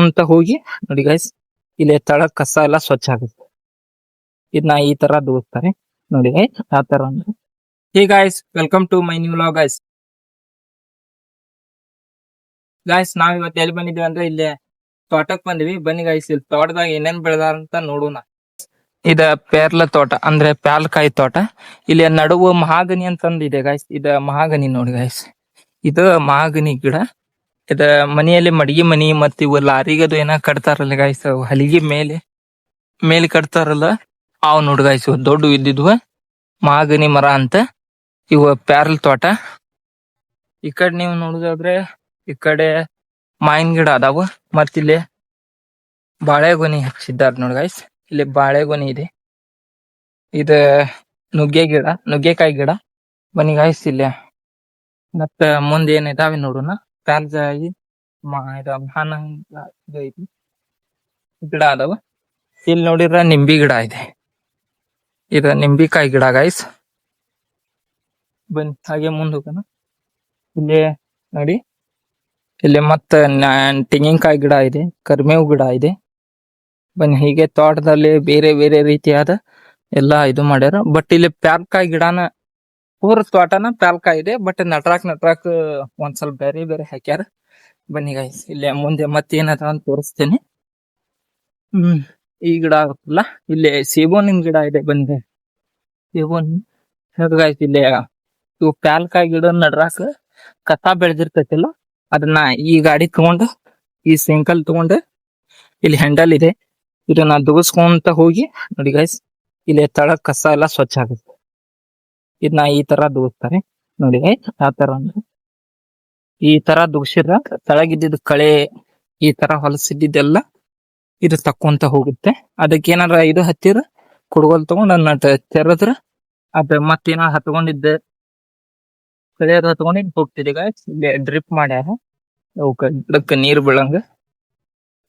ಅಂತ ಹೋಗಿ ನೋಡಿ ಗೈಸ್, ಇಲ್ಲಿ ತಳ ಕಸ ಎಲ್ಲ ಸ್ವಚ್ಛ ಆಗುತ್ತೆ. ಇದನ್ನ ಈ ತರ ದೂಸ್ತಾರೆ ನೋಡಿ ಗೈಸ್, ಆ ತರ ಅಂದ್ರೆ. Hey guys, welcome to my new vlog guys. Guys, ನಾವ್ ಇವತ್ತು ಎಲ್ಲಿ ಬಂದಿದ್ವಿ ಅಂದ್ರೆ ಇಲ್ಲೇ ತೋಟಕ್ ಬಂದಿವಿ. ಬನ್ನಿ ಗೈಸ್, ಇಲ್ಲಿ ತೋಟದಾಗ ಏನೇನ್ ಬೆಳೆದಾರ ಅಂತ ನೋಡೋಣ. ಇದ ಪೇರ್ಲ ತೋಟ ಅಂದ್ರೆ ಪ್ಯಾಲ್ಕಾಯಿ ತೋಟ. ಇಲ್ಲಿ ನಡುವು ಮಹಾಗನಿ ಅಂತಂದ್ ಇದೆ ಗೈಸ್. ಇದ ಮಹಾಗನಿ ನೋಡಿ ಗೈಸ್, ಇದು ಮಹಾಗನಿ ಗಿಡ. ಇದ ಮನೆಯಲ್ಲಿ ಮಡಗಿ ಮನಿ ಮತ್ ಇವು ಲಾರಿಗದು ಏನ ಕಟ್ತಾರಲ್ಲ ಗೈಸ್, ಹಲಿಗೆ ಮೇಲೆ ಕಟ್ತಾರಲ್ಲ, ಅವ್ ನೋಡಿ ಗೈಸ್, ದೊಡ್ಡ ಇದ್ದಿದ್ವ ಮಹಾಗನಿ ಮರ ಅಂತ. ಇವ ಪ್ಯಾರಲ್ ತೋಟ. ಈ ಕಡೆ ನೀವು ನೋಡುದಾದ್ರೆ ಈ ಕಡೆ ಮಾವಿನ ಗಿಡ ಅದಾವ, ಮತ್ ಇಲ್ಲಿ ಬಾಳೆಗೊನಿ ಹಚ್ಚಿದ್ದಾರೆ ನೋಡಿ ಗೈಸ್. ಇಲ್ಲಿ ಬಾಳೆಗೊನಿ ಇದೆ. ಇದ ನುಗ್ಗೆಕಾಯಿ ಗಿಡ. ಬನ್ನಿ ಗೈಸ್, ಇಲ್ಲಿ ಮತ್ತ ಮುಂದೆ ಏನ್ ಇದಾವೆ ನೋಡೋಣ. ಪ್ಯಾರ್ಜಾಯಿ ಗಿಡ ಅದಾವ. ಇಲ್ಲಿ ನೋಡಿದ್ರ ನಿಂಬಿ ಗಿಡ ಇದೆ. ಇದ ನಿಂಬಿಕಾಯಿ ಗಿಡ ಗೈಸ್. ಬನ್ನಿ ಹಾಗೆ ಮುಂದೆ ಹೋಗೋಣ. ಇಲ್ಲಿ ನೋಡಿ, ಇಲ್ಲಿ ಮತ್ತ ತೆಂಗಿನಕಾಯಿ ಗಿಡ ಇದೆ, ಕರಿಮೇವು ಗಿಡ ಇದೆ. ಬನ್ನಿ ಹೀಗೆ ತೋಟದಲ್ಲಿ ಬೇರೆ ಬೇರೆ ರೀತಿಯಾದ ಎಲ್ಲಾ ಇದು ಮಾಡ್ಯಾರ. ಬಟ್ ಇಲ್ಲಿ ಪ್ಯಾಲ್ಕಾಯಿ ಗಿಡನ ಪೂರ ತೋಟನ ಪ್ಯಾಲ್ಕಾಯಿ ಇದೆ, ಬಟ್ ನಟ್ರಾಕ್ ಒಂದ್ ಸ್ವಲ್ಪ ಬೇರೆ ಬೇರೆ ಹಾಕ್ಯಾರ. ಬನ್ನಿ ಗೈಸ್, ಇಲ್ಲಿ ಮುಂದೆ ಮತ್ತೇನದ ಅಂತ ತೋರಿಸ್ತೇನೆ. ಈ ಗಿಡ ಆಗುತ್ತಲ್ಲ, ಇಲ್ಲಿ ಸೇಬೋನಿನ್ ಗಿಡ ಇದೆ. ಬನ್ನಿ ಸೇಬೋನಿನ್ ಗೈಸ್, ಇಲ್ಲಿ ಇವು ಪ್ಯಾಲ್ಕಾಯಿ ಗಿಡ ನಡ್ರಾಕ ಕಸ ಬೆಳೆದಿರ್ತೈತಿಲ್ಲ, ಅದನ್ನ ಈ ಗಾಡಿ ತಗೊಂಡು, ಈ ಸೈಕಲ್ ತಗೊಂಡು, ಇಲ್ಲಿ ಹ್ಯಾಂಡಲ್ ಇದೆ, ಇದನ್ನ ದುಗಸ್ಕೊಂತ ಹೋಗಿ ನೋಡಿ ಗೈಸ್, ಇಲ್ಲಿ ತಳ ಕಸ ಎಲ್ಲ ಸ್ವಚ್ಛ ಆಗುತ್ತೆ. ಇದನ್ನ ಈ ತರ ದುಗಿಸ್ತಾರೆ ನೋಡಿ ಗೈಸ್, ಆ ತರ ಅಂದ್ರೆ. ಈ ತರ ದುಗ್ಸಿದ್ರ ತಳಗಿದ್ದಿದ್ ಕಳೆ, ಈ ತರ ಹೊಲಸಿದ್ದೆಲ್ಲ ಇದು ತಕ್ಕೊಂತ ಹೋಗುತ್ತೆ. ಅದಕ್ಕೆ ಏನಾರ ಇದು ಹತ್ತಿರ ಕುಡ್ಗೋಲ್ ತಗೊಂಡ್ ಅದನ್ನ ತೆರದ್ರ ಅದ ಮತ್ತೇನ ಹತ್ಕೊಂಡಿದ್ದ ಕಳೆ ಹತ್ಕೊಂಡಿದ್ ಹೋಗ್ತಿದೆ ಗೈಸ್. ಇಲ್ಲಿ ಡ್ರಿಪ್ ಮಾಡ್ಯಾರ ಅವಕ್ಕ ಗಿಡಕ್ಕ ನೀರ್ ಬೀಳಂಗ.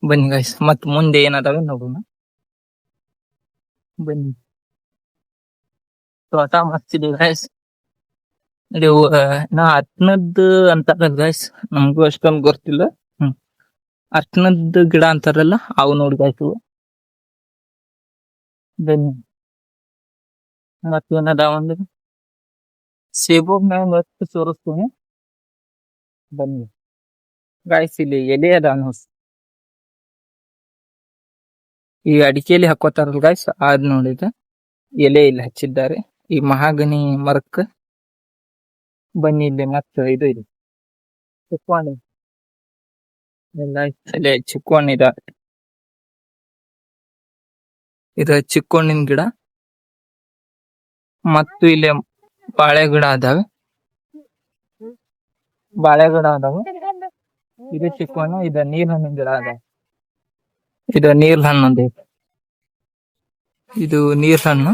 ಬನ್ನಿ ಗೈಸ್, ಮತ್ ಮುಂದೆ ಏನದಾವೆ ನೋಡೋಣ. ಬನ್ನಿ, ತೋಟ ಮಸ್ತ್ ಇದೆ ಗೈಸ್. ಇದು ನಾ ಅರ್ಕನದ್ ಅಂತಾರಲ್ಲ ಗೈಸ್, ನಮಗೂ ಅಷ್ಟೊಂದು ಗೊತ್ತಿಲ್ಲ. ಅರ್ಕನದ್ ಗಿಡ ಅಂತಾರಲ್ಲ, ಅವು ನೋಡಿ ಗೈಸ್. ಬನ್ನಿ, ಮತ್ತೇನದಾವ ಅಂದ್ರೆ ಸೇಬು ಮಸ್ತ್ ತೋರಿಸ್ತೀನಿ. ಬನ್ನಿ ಗೈಸ್, ಇಲ್ಲಿ ಎಲೆ ಅದ ಅನ್ನೋಸ್, ಈ ಅಡಿಕೆಯಲ್ಲಿ ಹಾಕೋತಾರಲ್ಲ ಗೈಸ್, ಅದ್ ನೋಡಿದ ಎಲೆ ಇಲ್ಲಿ ಹಚ್ಚಿದ್ದಾರೆ ಈ ಮಹಾಗನಿ ಮರಕ್ಕ. ಬನ್ನಿ, ಇಲ್ಲಿ ಮತ್ತ ಇದು ಇದೆ ಚಿಕ್ಕೋಣಿ ಎಲ್ಲ, ಇಲ್ಲಿ ಚಿಕ್ಕೋಣಿ ಇದ. ಇದು ಚಿಕ್ಕೋಣಿನ ಗಿಡ. ಮತ್ತು ಇಲ್ಲಿ ಬಾಳೆ ಗಿಡ ಅದಾವೆ, ಇದು ಚಿಕ್ಕೋಣ. ಇದ ನೀರ್ ಹಣ್ಣಿನ ಗಿಡ ಅದ. ಇದು ನೀರ್ ಹಣ್ಣು, ಇದು ನೀರ್ ಹಣ್ಣು.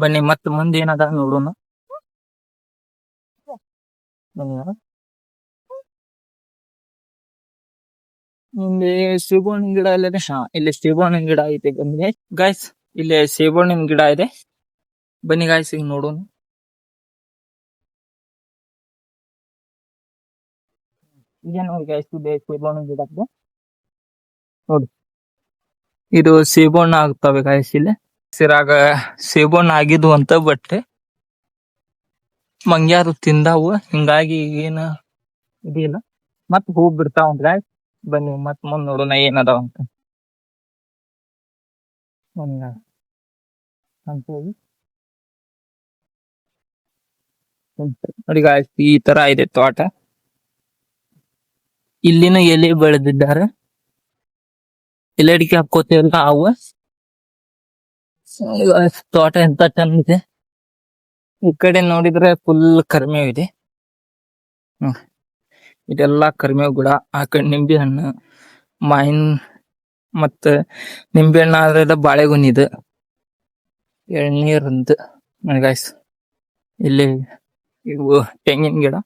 ಬನ್ನಿ ಮತ್ ಮುಂದೆ ಏನದ ನೋಡೋಣ. ಇಲ್ಲಿ ಸೇಬುಹಣ್ಣಿನ ಗಿಡ ಇಲ್ಲ. ಇಲ್ಲಿ ಸೇಬುಹಣ್ಣಿನ ಗಿಡ ಐತೆ. ಬನ್ನಿ ಗೈಸ್, ಇಲ್ಲಿ ಸೇಬುಹಣ್ಣಿನ ಗಿಡ ಇದೆ. ಬನ್ನಿ ಗೈಸ್, ಈಗ ನೋಡೋಣ. ಈಗ ನೋಡಿ ಗೈಸ್, ಇದೆ ಸೇಬುಹಣ್ಣಿನ ಗಿಡ ನೋಡಿ. ಇದು ಸೇಬುಹಣ್ಣ ಆಗ್ತವೆ ಗೈಸ್. ಇಲ್ಲಿ ಸಿರಾಗ ಸೇಬುಹಣ್ಣ ಆಗಿದ್ವು ಅಂತ, ಬಟ್ ಮಂಗ್ಯಾರು ತಿಂದಾವು, ಹಿಂಗಾಗಿ ಏನ ಇದಿಲ್ಲ. ಮತ್ ಹೂ ಬಿಡ್ತಾವ ಅಂತ ಗೈಸ್. ಬನ್ನಿ ಮತ್ ಮುಂದ್ ನೋಡೋಣ ಏನದಾವ ಅಂತ. ನೋಡಿ ಗಾಯ್ಸ್, ಈ ತರ ಇದೆ ತೋಟ. ಇಲ್ಲಿನ ಎಲೆ ಬೆಳೆದಿದ್ದಾರೆ. ಎಲೆ ಅಡಿಕೆ ಹಾಕೋತೇವಲ್ಲ ಅವು. ತೋಟ ಎಂತ ಚೆಂದಿದೆ. ಈ ಕಡೆ ನೋಡಿದ್ರೆ ಫುಲ್ ಕರಿಮೇವ್ ಇದೆ. ಇದೆಲ್ಲಾ ಕರಿಮೇವ್ ಗಿಡ. ಆ ಕಡೆ ನಿಂಬೆ ಹಣ್ಣು, ಮಾವಿನ ಮತ್ತ ನಿಂಬೆ ಹಣ್ಣು ಆದ್ರೆ ಬಾಳೆಗೊನೆ ಇದು ಎಳ್ನೀರಂತ ಗೈಸ್. ಇಲ್ಲಿ ಇವು ತೆಂಗಿನ ಗಿಡ.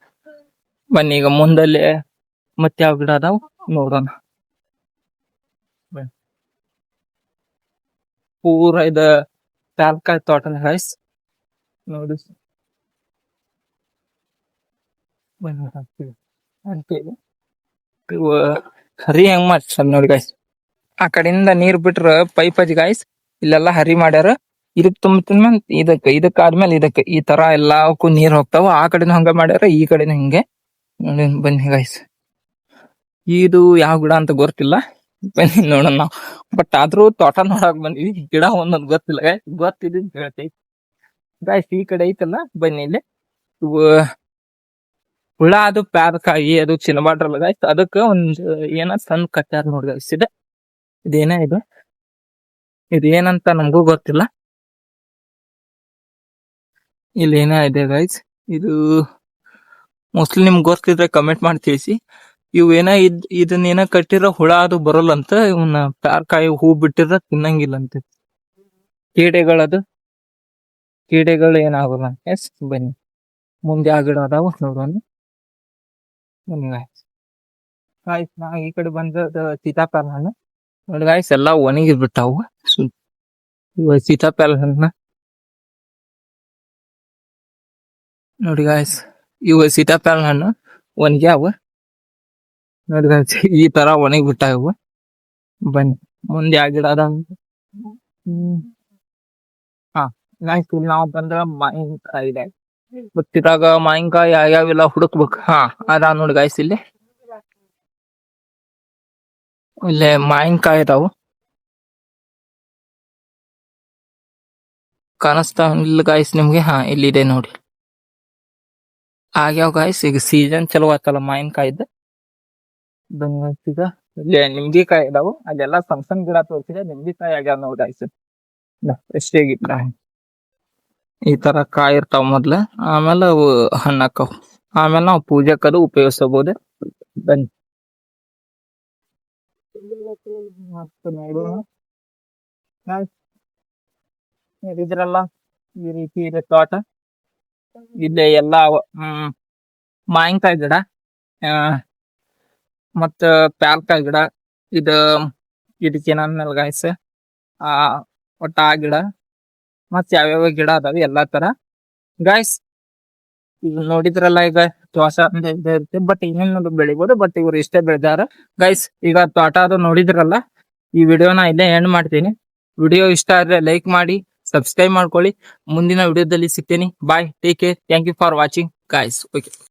ಬನ್ನಿ ಈಗ ಮುಂದಲ್ಲಿ ಮತ್ತೆ ಯಾವ ಗಿಡ ಅದಾವ ನೋಡೋಣ. ಪೂರ ಇದ ಪ್ಯಾಲ್ಕಾಯಿ ತೋಟ ಗೈಸ್ ನೋಡಿ. ಇವು ಹರಿ ಹೆಂಗ್ ಮಾಡ್ತಾರ ನೋಡಿ ಗಾಯ್ಸ್. ಆ ಕಡೆಯಿಂದ ನೀರ್ ಬಿಟ್ರ ಪೈಪ್ ಹಚ್ಚಿ ಗಾಯ್ಸ್ ಇಲ್ಲೆಲ್ಲಾ ಹರಿ ಮಾಡ್ಯಾರ. ಇದಕ್ ತುಂಬತಿನ ಇದಕ್ ಆದ್ಮೇಲೆ ಈ ತರ ಎಲ್ಲಾಕ್ಕೂ ನೀರ್ ಹೋಗ್ತಾವ. ಆ ಕಡೆನೂ ಹಂಗ ಮಾಡ್ಯಾರ, ಈ ಕಡೆನೂ ಹಿಂಗೆ. ನೋಡಿ ಬನ್ನಿ ಗಾಯ್ಸ್, ಇದು ಯಾವ ಗಿಡ ಅಂತ ಗೊತ್ತಿಲ್ಲ, ಬನ್ನಿ ನೋಡೋಣ ನಾವು. ಬಟ್ ಆದ್ರೂ ತೋಟ ನೋಡಕ್ ಬಂದಿವಿ, ಗಿಡ ಒಂದೊಂದ್ ಗೊತ್ತಿಲ್ಲ ಗಾಯ್ಸ್. ಗೊತ್ತಿದ್ ಹೇಳ್ತೈತಿ ಗಾಯ್ಸ್. ಈ ಕಡೆ ಐತಲ್ಲ ಬನ್ನಿ, ಇಲ್ಲಿ ಇವು ಹುಳ ಅದು ಪ್ಯಾರಕಾಯಿ ಅದು ಚಿನ್ನಬಾಟ್ರಲ್ಲ ಗಾಯ್ಸ್, ಅದಕ್ಕ ಒಂದ್ ಏನ ಸಣ್ಣ ಕಟ್ಟಾರ ನೋಡಿ ಗಾಯ್ಸ್. ಇದೇನ ಇದು ಏನಂತ ನಮಗೂ ಗೊತ್ತಿಲ್ಲ. ಇಲ್ಲಿ ಏನ ಇದೆ ಗೈಸ್, ಇದು ಮೋಸ್ಟ್ಲಿ ನಿಮ್ಗೆ ಗೊತ್ತಿದ್ರೆ ಕಮೆಂಟ್ ಮಾಡಿ ತಿಳಿಸಿ. ಇವ್ ಇದನ್ನೇನ ಕಟ್ಟಿರೋ ಹುಳ ಅದು ಬರೋಲ್ಲ ಅಂತ, ಇವನ್ನ ಪ್ಯಾರ್ಕಾಯಿ ಹೂ ಬಿಟ್ಟಿರ ತಿನ್ನಂಗಿಲ್ಲ ಅಂತ. ಕೀಡೆಗಳು ಏನಾಗಲ್ಲ. ಎಸ್ ಬನ್ನಿ ಮುಂದೆ ಆ ಗಿಡ ಅದಾವ ನೋಡೋಣ. ಬನ್ನಿ ಗಾಯ್ಸ್, ನಾ ಈ ಕಡೆ ಬಂದ ಸೀತಾಫಲ ಹಣ್ಣು ನೋಡಿ ಗಾಯ್ಸ್, ಎಲ್ಲಾ ಒಣಗಿ ಬಿಟ್ಟಾವು. ಸೀತಾಫಲ ಹಣ್ಣು ನೋಡಿ ಗಾಯ್ಸ್, ಇವು ಸೀತಾಫಲ ಹಣ್ಣು ಒಣಗ್ಯಾವ ನೋಡಿ ಗಾಯ್ಸ್, ಈ ತರ ಒಣಗಿ ಬಿಟ್ಟಾವ. ಬನ್ನಿ ಮುಂದೆ ಆ ಗಿಡ ಅದ. ಹಾ ಗಾಯ್ಸ್, ಇಲ್ಲಿ ನಾವು ಬಂದ್ರ ಮಾವಿನಕಾಯಿ ಇದೆ. ಗೊತ್ತಿದ್ದಾಗ ಮಾವಿನಕಾಯಿ ಯಾವ್ಯಾವೆಲ್ಲ ಹುಡುಕ್ಬೇಕು. ಅದ ನೋಡಿ ಗಾಯ್ಸ್, ಇಲ್ಲೇ ಮಾವಿನಕಾಯಿ ಇದಾವು. ಕಾಣಿಸ್ತಾ ಇಲ್ಲ ಗಾಯ್ಸ್ ನಿಮ್ಗೆ? ಇಲ್ಲಿದೆ ನೋಡಿ. ಆಗ್ಯಾವ ಗಾಯ್ಸ್, ಈಗ ಸೀಸನ್ ಚಲೋ ಆತಲ್ಲ ಮಾವಿನಕಾಯಿದ. ಈಗ ಇಲ್ಲಿ ನಿಂಬಿಕಾಯಿ ಇದಾವು, ಅಲ್ಲೆಲ್ಲ ಸಣ್ಣ ಸಣ್ಣ ಗಿಡ ತೋರಿಸಿದೆ. ನಿಂಬಿಕಾಯಿ ಆಗ್ಯಾವ ನೋಡಿ ಗಾಯ್ಸ್, ಎಷ್ಟೇ ಗಿಡ. ಈ ತರ ಕಾಯಿ ಇರ್ತಾವ ಮೊದ್ಲ, ಆಮೇಲೆ ಅವು ಹಣ್ಣಾಕವ್, ಆಮೇಲೆ ನಾವು ಪೂಜೆಕದು ಉಪಯೋಗಿಸಬಹುದು. ಬನ್ನಿ ನೋಡೋಣ. ಇದ್ರಲ್ಲ ಈ ರೀತಿ ಇದೆ ತೋಟ. ಇಲ್ಲೇ ಎಲ್ಲ ಮಾವಿನಕಾಯಿ ಗಿಡ, ಮತ್ತ ಪ್ಯಾಲ್ಕಾಯಿ ಗಿಡ, ಇದಕ್ಕೇನಲ್ಲ ಗಾಯ್ಸ್, ಒಟ್ಟ ಆ ಗಿಡ, ಮತ್ ಯಾವ್ಯಾವ ಗಿಡ ಅದಾವ ಎಲ್ಲಾ ತರ ಗಾಯ್ಸ್. ಈಗ ನೋಡಿದ್ರಲ್ಲ, ಈಗ ದ್ವಾಸ ಇರುತ್ತೆ, ಬಟ್ ಇನ್ನೇನು ಬೆಳಿಬೋದು. ಬಟ್ ಇವ್ರು ಇಷ್ಟೇ ಬೆಳೆದಾರ ಗೈಸ್. ಈಗ ತೋಟ ಅದು ನೋಡಿದ್ರಲ್ಲ, ಈ ವಿಡಿಯೋನ ಇಲ್ಲೇ ಎಂಡ್ ಮಾಡ್ತೀನಿ. ವಿಡಿಯೋ ಇಷ್ಟ ಆದ್ರೆ ಲೈಕ್ ಮಾಡಿ, ಸಬ್ಸ್ಕ್ರೈಬ್ ಮಾಡ್ಕೊಳ್ಳಿ. ಮುಂದಿನ ವಿಡಿಯೋದಲ್ಲಿ ಸಿಗ್ತೇನೆ. Bye, take care, thank you for watching guys. Okay.